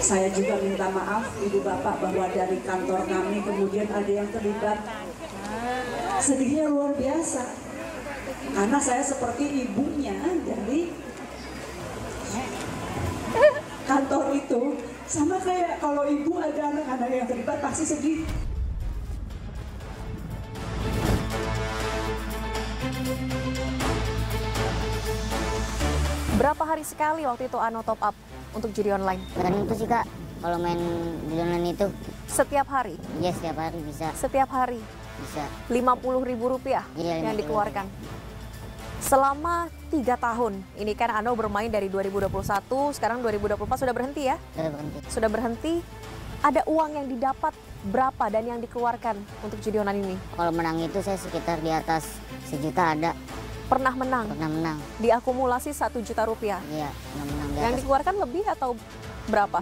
Saya juga minta maaf Ibu Bapak bahwa dari kantor kami kemudian ada yang terlibat. Sedihnya luar biasa. Karena saya seperti ibunya dari kantor itu. Sama kayak kalau ibu ada anak-anak yang terlibat pasti sedih. Berapa hari sekali waktu itu Ano top up untuk judi online? Kadang itu sih Kak, kalau main judi online itu. Setiap hari? Iya, setiap hari bisa. Setiap hari? Bisa. Rp50.000 Iya, yang dikeluarkan. Selama 3 tahun, ini kan Ano bermain dari 2021, sekarang 2024 sudah berhenti ya? Sudah berhenti. Sudah berhenti, ada uang yang didapat berapa dan yang dikeluarkan untuk judi online ini? Kalau menang itu saya sekitar di atas 1 juta ada. Pernah menang? Pernah menang. Diakumulasi Rp1 juta? Iya, pernah menang di atas. Yang dikeluarkan lebih atau berapa?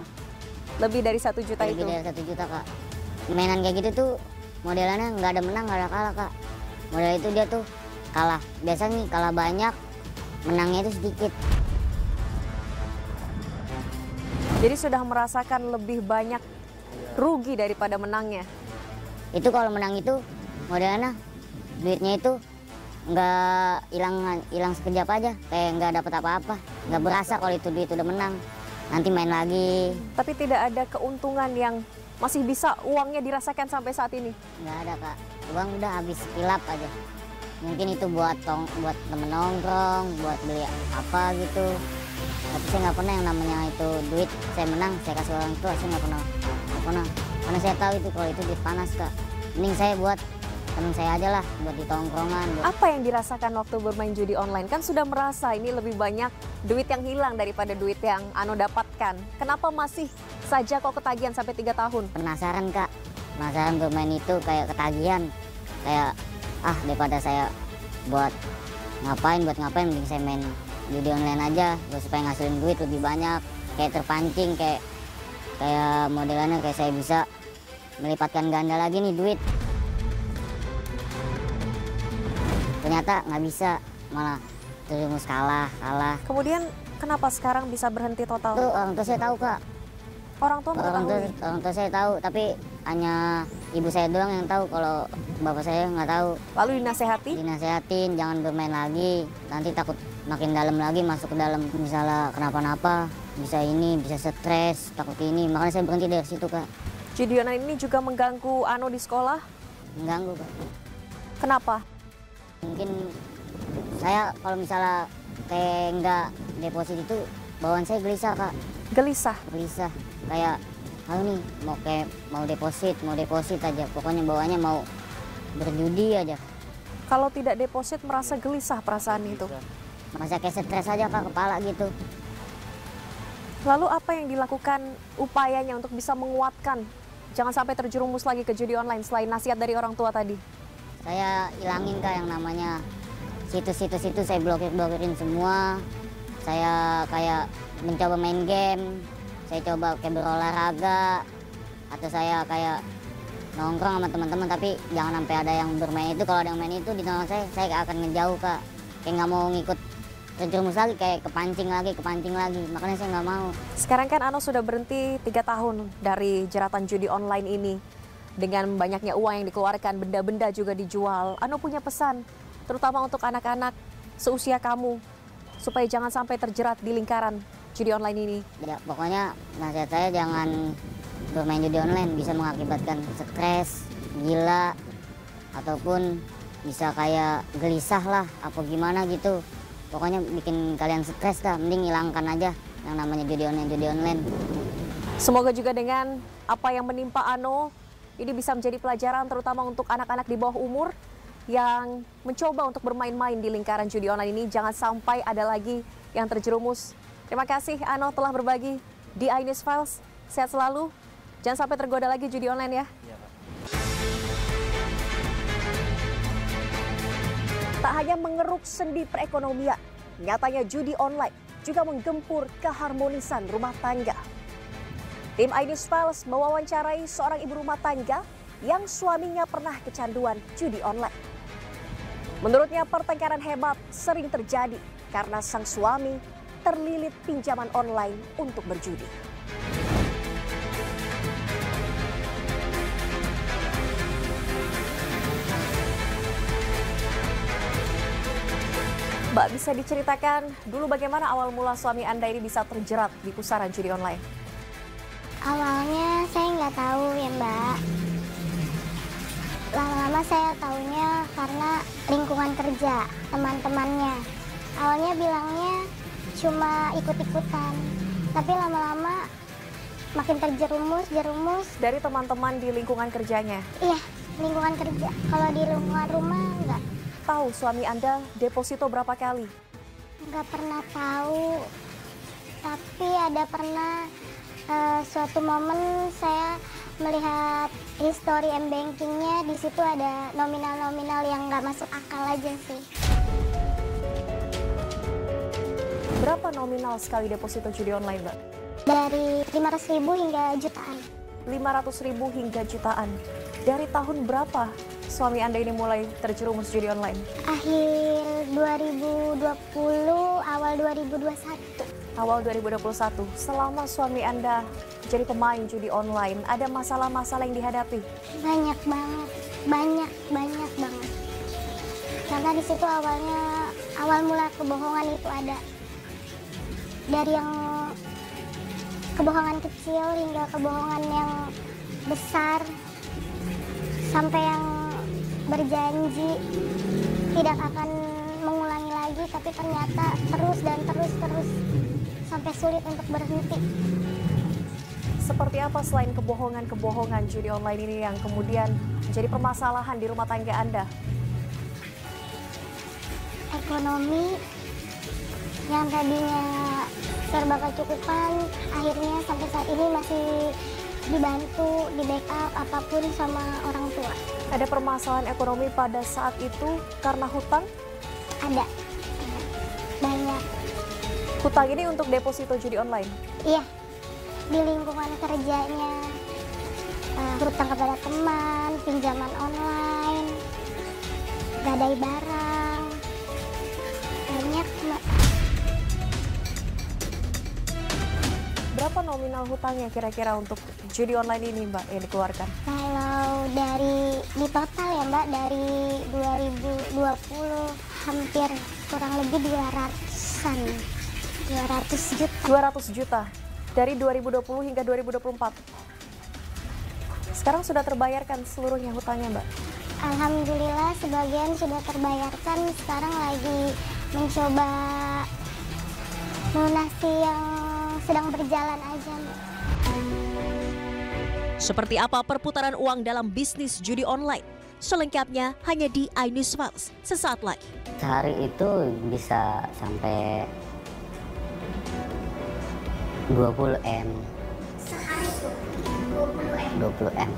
Lebih dari 1 juta Lebih itu? dari 1 juta Kak. Mainan kayak gitu tuh modelannya nggak ada menang, nggak ada kalah Kak. Model itu dia tuh kalah. Biasanya nih kalah banyak, menangnya itu sedikit. Jadi sudah merasakan lebih banyak rugi daripada menangnya? Itu kalau menang itu modelannya duitnya itu nggak hilang sekejap aja, kayak nggak dapat apa-apa, nggak berasa kalau itu duit udah menang. Nanti main lagi. Tapi tidak ada keuntungan yang masih bisa uangnya dirasakan sampai saat ini? Nggak ada Kak, uang udah habis kilap aja. Mungkin itu buat temen nongkrong, buat beli apa gitu. Tapi saya nggak pernah yang namanya itu duit saya menang saya kasih orang tua, saya nggak pernah. Karena saya tahu itu kalau itu duit panas Kak. Mending saya buat temen saya aja lah, buat di tongkrongan. Apa yang dirasakan waktu bermain judi online? Kan sudah merasa ini lebih banyak duit yang hilang daripada duit yang Ano dapatkan. Kenapa masih saja kok ketagihan sampai 3 tahun? Penasaran Kak, penasaran bermain itu kayak ketagihan. Kayak daripada saya buat ngapain mending saya main judi online aja supaya ngasilin duit lebih banyak. Kayak terpancing, kayak modelannya kayak saya bisa melipatkan ganda lagi nih duit. Ternyata nggak bisa, malah terus kalah. Kemudian kenapa sekarang bisa berhenti total? Tuh orang tua saya tahu Kak. Orang tua mengetahui? Orang tua saya tahu, tapi hanya ibu saya doang yang tahu, kalau bapak saya nggak tahu. Lalu dinasehati? Dinasehatin jangan bermain lagi, nanti takut makin dalam lagi masuk ke dalam, misalnya kenapa-napa, bisa ini, bisa stres, takut ini, makanya saya berhenti dari situ Kak. Judi online ini juga mengganggu Ano di sekolah? Mengganggu Kak. Kenapa? Mungkin saya kalau misalnya kayak nggak deposit itu bawaan saya gelisah Kak. Gelisah? Gelisah, kayak nih mau deposit aja, pokoknya bawaannya mau berjudi aja. Kalau tidak deposit merasa gelisah perasaan itu? Masa kayak stres aja Kak, kepala gitu. Lalu apa yang dilakukan upayanya untuk bisa menguatkan jangan sampai terjerumus lagi ke judi online selain nasihat dari orang tua tadi? Saya hilangin Kak yang namanya situs-situs itu, saya blokirin semua. Saya kayak mencoba main game, saya coba kayak berolahraga, atau saya kayak nongkrong sama teman-teman, tapi jangan sampai ada yang bermain itu. Kalau ada yang main itu di nongkrong saya akan ngejauh Kak. Kayak nggak mau ngikut terjerumus lagi, kayak kepancing lagi, makanya saya nggak mau. Sekarang kan Ano sudah berhenti 3 tahun dari jeratan judi online ini. Dengan banyaknya uang yang dikeluarkan, benda-benda juga dijual. Ano punya pesan, terutama untuk anak-anak seusia kamu, supaya jangan sampai terjerat di lingkaran judi online ini. Ya, pokoknya nasihat saya jangan bermain judi online, bisa mengakibatkan stres, gila, ataupun bisa kayak gelisah lah, apa gimana gitu. Pokoknya bikin kalian stres dah, mending hilangkan aja yang namanya judi online. Semoga juga dengan apa yang menimpa Ano, ini bisa menjadi pelajaran terutama untuk anak-anak di bawah umur yang mencoba untuk bermain-main di lingkaran judi online ini. Jangan sampai ada lagi yang terjerumus. Terima kasih Ano telah berbagi di iNews Files. Sehat selalu, jangan sampai tergoda lagi judi online ya. Tak hanya mengeruk sendi perekonomian, nyatanya judi online juga menggempur keharmonisan rumah tangga. Tim iNews Files mewawancarai seorang ibu rumah tangga yang suaminya pernah kecanduan judi online. Menurutnya pertengkaran hebat sering terjadi karena sang suami terlilit pinjaman online untuk berjudi. Mbak, bisa diceritakan dulu bagaimana awal mula suami Anda ini bisa terjerat di pusaran judi online? Awalnya saya nggak tahu ya Mbak. Lama-lama saya tahunya karena lingkungan kerja, teman-temannya. Awalnya bilangnya cuma ikut-ikutan, tapi lama-lama makin terjerumus. Dari teman-teman di lingkungan kerjanya? Iya, lingkungan kerja. Kalau di lingkungan rumah nggak. Tahu suami Anda deposito berapa kali? Nggak pernah tahu, tapi ada pernah suatu momen saya melihat history m-bankingnya, di situ ada nominal-nominal yang nggak masuk akal aja sih. Berapa nominal sekali deposito judi online, Mbak? Dari 500.000 hingga jutaan. 500.000 hingga jutaan. Dari tahun berapa suami Anda ini mulai terjerumus judi online? Akhir 2020, awal 2021. Awal 2021, selama suami Anda jadi pemain judi online, ada masalah-masalah yang dihadapi? Banyak banget, banyak banget. Karena di situ awal mula kebohongan itu ada. Dari yang kebohongan kecil hingga kebohongan yang besar, sampai yang berjanji tidak akan mengulangi lagi, tapi ternyata terus sampai sulit untuk berhenti. Seperti apa selain kebohongan judi online ini yang kemudian menjadi permasalahan di rumah tangga Anda? Ekonomi yang tadinya serba kecukupan, akhirnya sampai saat ini masih dibantu, di backup apapun sama orang tua. Ada permasalahan ekonomi pada saat itu karena hutang? Ada, banyak. Hutang ini untuk deposito judi online? Iya, di lingkungan kerjanya, hutang kepada teman, pinjaman online, gadai barang, banyak Mbak. Berapa nominal hutangnya kira-kira untuk judi online ini, Mbak, yang dikeluarkan? Kalau di total ya Mbak, dari 2020 hampir kurang lebih 200-an. 200 juta. 200 juta dari 2020 hingga 2024. Sekarang sudah terbayarkan seluruhnya hutangnya, Mbak? Alhamdulillah sebagian sudah terbayarkan. Sekarang lagi mencoba melunasi yang sedang berjalan aja, Mbak. Seperti apa perputaran uang dalam bisnis judi online? Selengkapnya hanya di iNews Files sesaat lagi. Sehari itu bisa sampai 20 M. Sehari tuh 20 M. 20 M.